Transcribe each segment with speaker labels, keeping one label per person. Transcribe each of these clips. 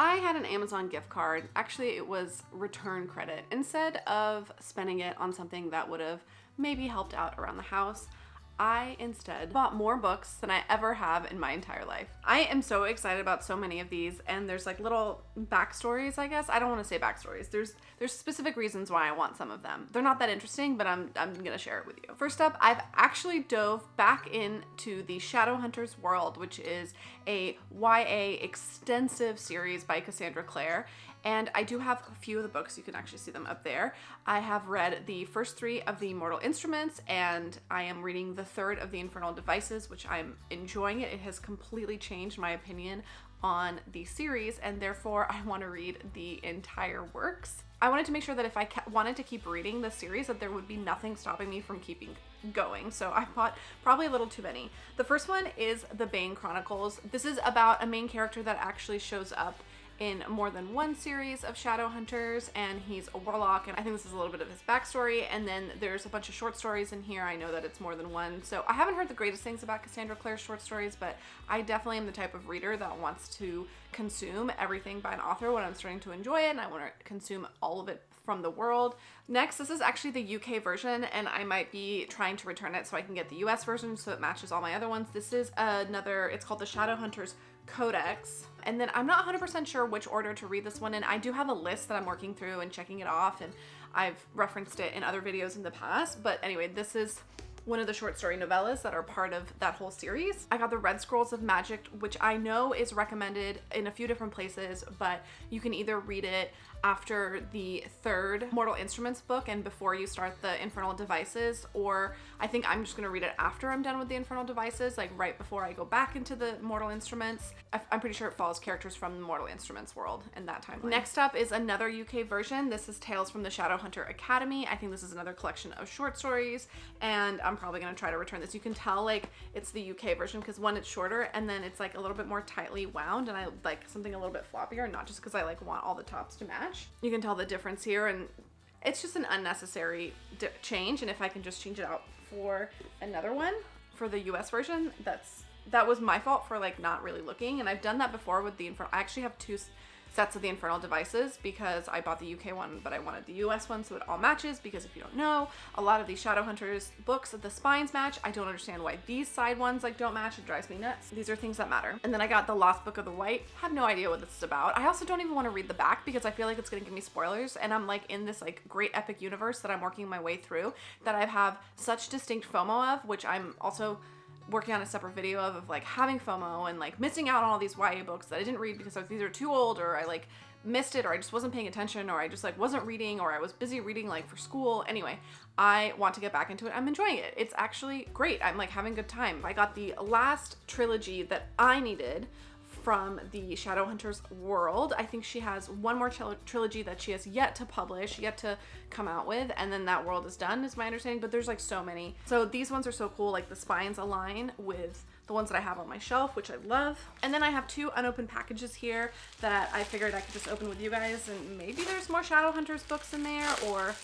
Speaker 1: I had an Amazon gift card. Actually, it was return credit. Instead of spending it on something that would have maybe helped out around the house, I instead bought more books than I ever have in my entire life. I am so excited about so many of these, and there's like little backstories, I guess. I don't want to say backstories. There's specific reasons why I want some of them. They're not that interesting, but I'm gonna share it with you. First up, I've actually dove back into the Shadowhunters world, which is a YA extensive series by Cassandra Clare. And I do have a few of the books. You can actually see them up there. I have read the first 3 of the Mortal Instruments, and I am reading the 3rd of the Infernal Devices, which I'm enjoying it. It has completely changed my opinion on the series, and therefore I want to read the entire works. I wanted to make sure that if I wanted to keep reading the series, that there would be nothing stopping me from keeping going. So I bought probably a little too many. The first one is The Bane Chronicles. This is about a main character that actually shows up in more than one series of Shadowhunters, and he's a warlock, and I think this is a little bit of his backstory, and then there's a bunch of short stories in here. I know that it's more than one, so I haven't heard the greatest things about Cassandra Clare's short stories, but I definitely am the type of reader that wants to consume everything by an author when I'm starting to enjoy it, and I want to consume all of it from the world. Next, this is actually the UK version, and I might be trying to return it so I can get the US version so it matches all my other ones. This is another, it's called the Shadowhunters Codex. And then I'm not 100% sure which order to read this one in. I do have a list that I'm working through and checking it off, and I've referenced it in other videos in the past. But anyway, this is one of the short story novellas that are part of that whole series. I got the Red Scrolls of Magic, which I know is recommended in a few different places, but you can either read it after the 3rd Mortal Instruments book and before you start the Infernal Devices, or I think I'm just gonna read it after I'm done with the Infernal Devices, like right before I go back into the Mortal Instruments. I'm pretty sure it follows characters from the Mortal Instruments world in that timeline. Next up is another UK version. This is Tales from the Shadowhunter Academy. I think this is another collection of short stories, and I'm probably gonna try to return this. You can tell like it's the UK version because one, it's shorter, and then it's like a little bit more tightly wound, and I like something a little bit floppier, not just because I like want all the tops to match. You can tell the difference here, and it's just an unnecessary change, and if I can just change it out for another one for the US version, that was my fault for like not really looking, and I've done that before with the Infernal. I actually have 2 sets of the Infernal Devices because I bought the UK one, but I wanted the US one so it all matches, because if you don't know, a lot of these Shadowhunters books, the spines match. I don't understand why these side ones like don't match. It drives me nuts. These are things that matter. And then I got the Lost Book of the White. Have no idea what this is about. I also don't even want to read the back because I feel like it's gonna give me spoilers, and I'm like in this like great epic universe that I'm working my way through that I have such distinct FOMO of, which I'm also working on a separate video of like having FOMO and like missing out on all these YA books that I didn't read because I was either too old, or I like missed it, or I just wasn't paying attention, or I just like wasn't reading, or I was busy reading like for school. Anyway, I want to get back into it. I'm enjoying it. It's actually great. I'm like having a good time. I got the last trilogy that I needed from the Shadowhunters world. I think she has one more trilogy that she has yet to publish, yet to come out with, and then that world is done, is my understanding, but there's like so many. So these ones are so cool, like the spines align with the ones that I have on my shelf, which I love. And then I have 2 unopened packages here that I figured I could just open with you guys, and maybe there's more Shadowhunters books in there, or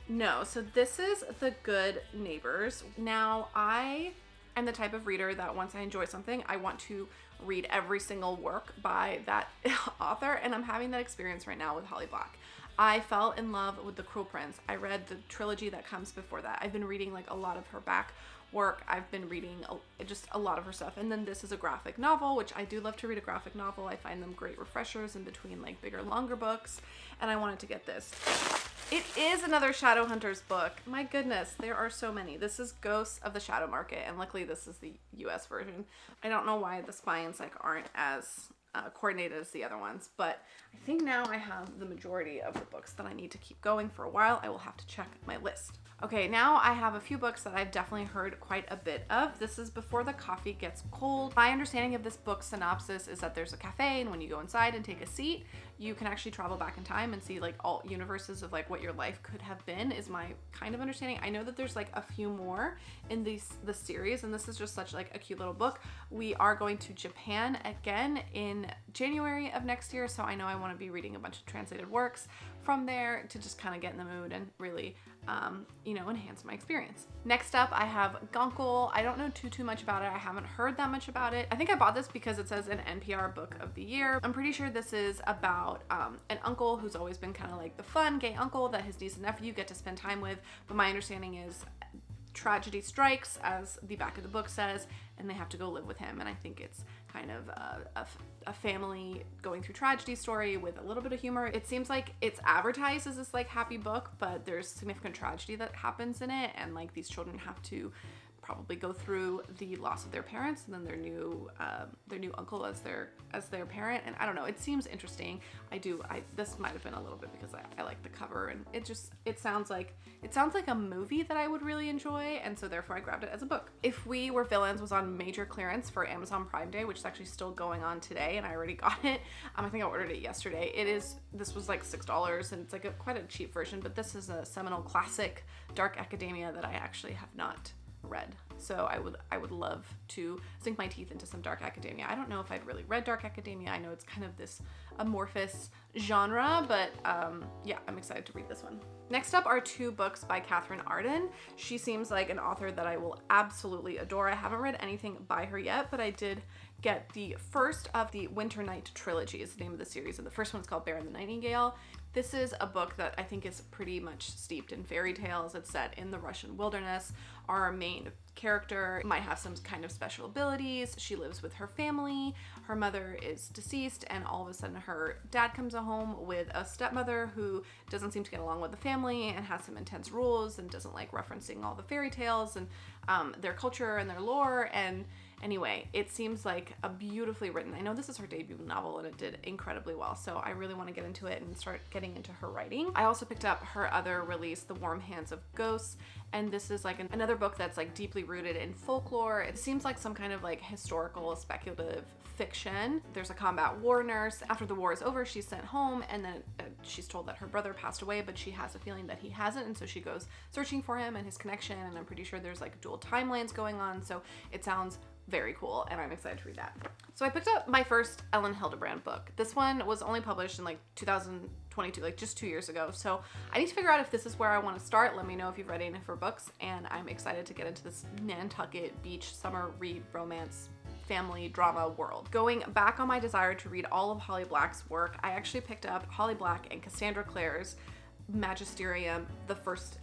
Speaker 1: no. So this is The Good Neighbors. Now, I am the type of reader that once I enjoy something, I want to read every single work by that author, and I'm having that experience right now with Holly Black. I fell in love with The Cruel Prince. I read the trilogy that comes before that. I've been reading like a lot of her back work. I've been reading just a lot of her stuff. And then this is a graphic novel, which I do love to read a graphic novel. I find them great refreshers in between like bigger, longer books, and I wanted to get this. It is another Shadowhunters book. My goodness, there are so many. This is Ghosts of the Shadow Market, and luckily this is the US version. I don't know why the spines like aren't as coordinated as the other ones, but I think now I have the majority of the books that I need to keep going for a while. I will have to check my list. Okay, now I have a few books that I've definitely heard quite a bit of. This is Before the Coffee Gets Cold. My understanding of this book synopsis is that there's a cafe, and when you go inside and take a seat, you can actually travel back in time and see like all universes of like what your life could have been, is my kind of understanding. I know that there's like a few more in the series, and this is just such like a cute little book. We are going to Japan again in January of next year, so I know I want to be reading a bunch of translated works from there to just kind of get in the mood and really, you know, enhance my experience. Next up, I have Gunkle. I don't know too much about it. I haven't heard that much about it. I think I bought this because it says an NPR book of the year. I'm pretty sure this is about an uncle who's always been kind of like the fun gay uncle that his niece and nephew get to spend time with. But my understanding is tragedy strikes, as the back of the book says, and they have to go live with him. And I think it's kind of a family going through tragedy story with a little bit of humor. It seems like it's advertised as this like happy book, but there's significant tragedy that happens in it, and like these children have to probably go through the loss of their parents and then their new uncle as their parent. And I don't know, it seems interesting. This might have been a little bit because I like the cover, and it sounds like a movie that I would really enjoy, and so therefore I grabbed it as a book. If We Were Villains was on major clearance for Amazon Prime Day, which is actually still going on today, and I already got it. I think I ordered it yesterday. This was like $6, and it's like quite a cheap version, but this is a seminal classic, dark academia, that I actually have not read. So I would love to sink my teeth into some dark academia. I don't know if I'd really read dark academia. I know it's kind of this amorphous genre, but yeah, I'm excited to read this one. Next up are 2 books by Catherine Arden. She seems like an author that I will absolutely adore. I haven't read anything by her yet, but I did get the first of the Winter Night trilogy is the name of the series, and the first one's called Bear and the Nightingale. This is a book that I think is pretty much steeped in fairy tales. It's set in the Russian wilderness. Our main character might have some kind of special abilities. She lives with her family. Her mother is deceased, and all of a sudden her dad comes home with a stepmother who doesn't seem to get along with the family and has some intense rules and doesn't like referencing all the fairy tales and their culture and their lore. And anyway, it seems like a beautifully written, I know this is her debut novel and it did incredibly well, so I really want to get into it and start getting into her writing. I also picked up her other release, The Warm Hands of Ghosts, and this is like another book that's like deeply rooted in folklore. It seems like some kind of like historical speculative fiction. There's a combat war nurse. After the war is over, she's sent home, and then she's told that her brother passed away, but she has a feeling that he hasn't, and so she goes searching for him and his connection, and I'm pretty sure there's like dual timelines going on, so it sounds very cool, and I'm excited to read that. So I picked up my first Ellen Hilderbrand book. This one was only published in like 2022, like just 2 years ago. So I need to figure out if this is where I want to start. Let me know if you've read any of her books, and I'm excited to get into this Nantucket beach summer read romance family drama world. Going back on my desire to read all of Holly Black's work, I actually picked up Holly Black and Cassandra Clare's Magisterium, the first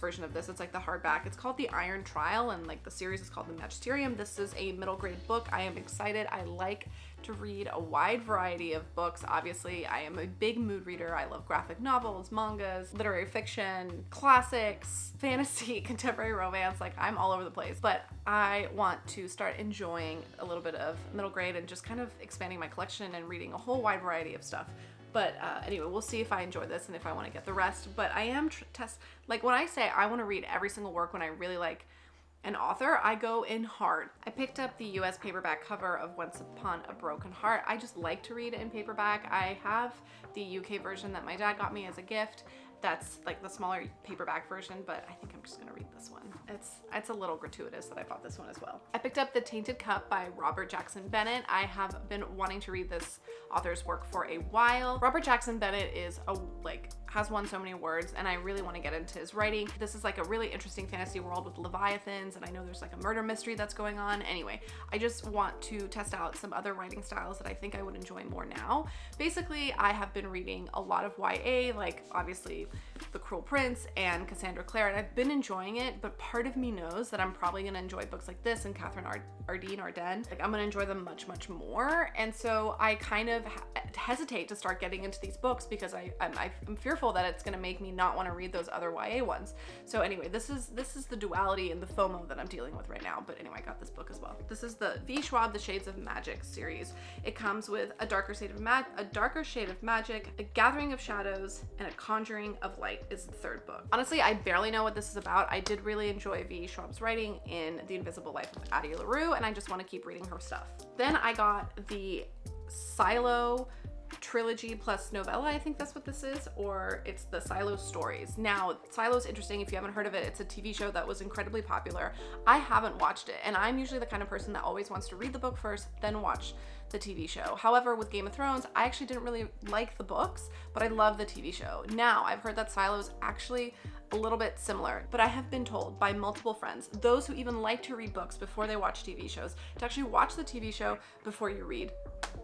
Speaker 1: version of this. It's like the hardback. It's called The Iron Trial, and like the series is called The Magisterium. This is a middle grade book. I am excited. I like to read a wide variety of books. Obviously, I am a big mood reader. I love graphic novels, mangas, literary fiction, classics, fantasy, contemporary romance. Like, I'm all over the place, but I want to start enjoying a little bit of middle grade and just kind of expanding my collection and reading a whole wide variety of stuff. But anyway, we'll see if I enjoy this and if I want to get the rest. But I am like when I say I want to read every single work when I really like an author, I go in hard. I picked up the US paperback cover of Once Upon a Broken Heart. I just like to read it in paperback. I have the UK version that my dad got me as a gift. That's like the smaller paperback version, but I think I'm just gonna read this one. It's a little gratuitous that I bought this one as well. I picked up The Tainted Cup by Robert Jackson Bennett. I have been wanting to read this author's work for a while. Robert Jackson Bennett has won so many awards, and I really want to get into his writing. This is like a really interesting fantasy world with leviathans, and I know there's like a murder mystery that's going on. Anyway, I just want to test out some other writing styles that I think I would enjoy more now. Basically, I have been reading a lot of YA, like obviously The Cruel Prince and Cassandra Clare, and I've been enjoying it, but part of me knows that I'm probably gonna enjoy books like this and Catherine Arden. Like, I'm gonna enjoy them much, much more. And so I kind of hesitate to start getting into these books because I'm fearful that it's gonna make me not want to read those other YA ones. So anyway, this is the duality and the FOMO that I'm dealing with right now. But anyway, I got this book as well. This is the V. Schwab The Shades of Magic series. It comes with a darker shade of magic, a gathering of shadows, and a conjuring of light is the third book. Honestly, I barely know what this is about. I did really enjoy V. Schwab's writing in The Invisible Life of Addie LaRue, and I just want to keep reading her stuff. Then I got the Silo trilogy plus novella, I think that's what this is, or it's the Silo stories. Now, Silo's interesting. If you haven't heard of it, it's a TV show that was incredibly popular. I haven't watched it, and I'm usually the kind of person that always wants to read the book first, then watch the TV show. However, with Game of Thrones, I actually didn't really like the books, but I love the TV show. Now, I've heard that Silo is actually a little bit similar, but I have been told by multiple friends, those who even like to read books before they watch TV shows, to actually watch the TV show before you read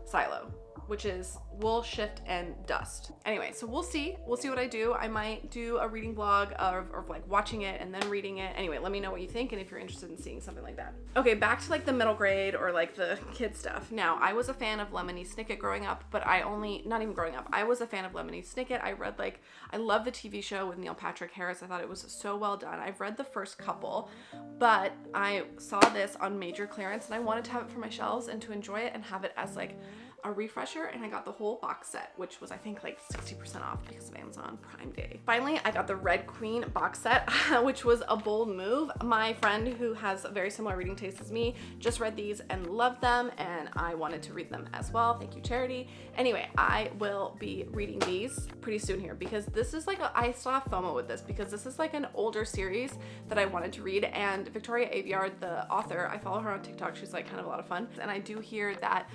Speaker 1: Silo, which is wool, shift, and dust. Anyway, so we'll see what I do. I might do a reading vlog of like watching it and then reading it. Anyway, let me know what you think and if you're interested in seeing something like that. Okay, back to like the middle grade or like the kid stuff. Now, I was a fan of Lemony Snicket growing up, but not even growing up, I was a fan of Lemony Snicket. I love the TV show with Neil Patrick Harris. I thought it was so well done. I've read the first couple, but I saw this on major clearance and I wanted to have it for my shelves and to enjoy it and have it as like a refresher, and I got the whole box set, which was I think like 60% off because of Amazon Prime Day. Finally, I got the Red Queen box set, which was a bold move. My friend who has a very similar reading taste as me just read these and loved them, and I wanted to read them as well. Thank you, Charity. Anyway, I will be reading these pretty soon here because this is like I still have FOMO with this because this is like an older series that I wanted to read, and Victoria Aveyard, the author, I follow her on TikTok. She's like kind of a lot of fun, and I do hear that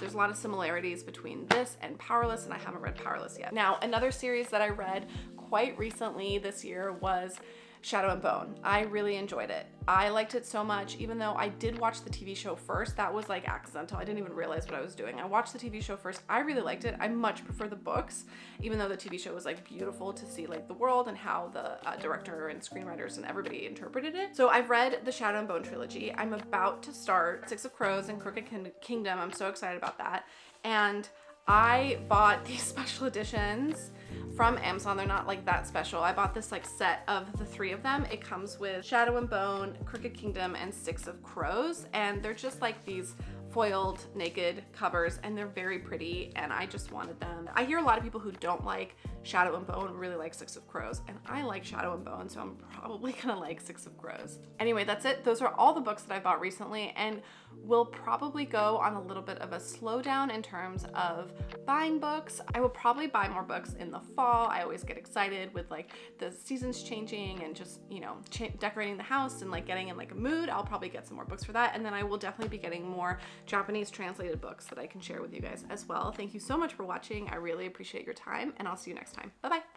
Speaker 1: there's a lot of similarities between this and Powerless, and I haven't read Powerless yet. Now, another series that I read quite recently this year was Shadow and Bone. I really enjoyed it. I liked it so much, even though I did watch the TV show first. That was like accidental. I didn't even realize what I was doing. I watched the TV show first. I really liked it. I much prefer the books, even though the TV show was like beautiful to see like the world and how the director and screenwriters and everybody interpreted it. So I've read the Shadow and Bone trilogy. I'm about to start Six of Crows and Crooked Kingdom. I'm so excited about that. And I bought these special editions from Amazon. They're not like that special. I bought this like set of the three of them. It comes with Shadow and Bone, Crooked Kingdom, and Six of Crows, and they're just like these foiled naked covers, and they're very pretty, and I just wanted them. I hear a lot of people who don't like Shadow and Bone really like Six of Crows, and I like Shadow and Bone, so I'm probably gonna like Six of Crows. Anyway, that's it. Those are all the books that I bought recently, and will probably go on a little bit of a slowdown in terms of buying books. I will probably buy more books in the fall. I always get excited with like the seasons changing and just, you know, decorating the house and like getting in like a mood. I'll probably get some more books for that, and then I will definitely be getting more Japanese translated books that I can share with you guys as well. Thank you so much for watching. I really appreciate your time, and I'll see you next time. Bye-bye.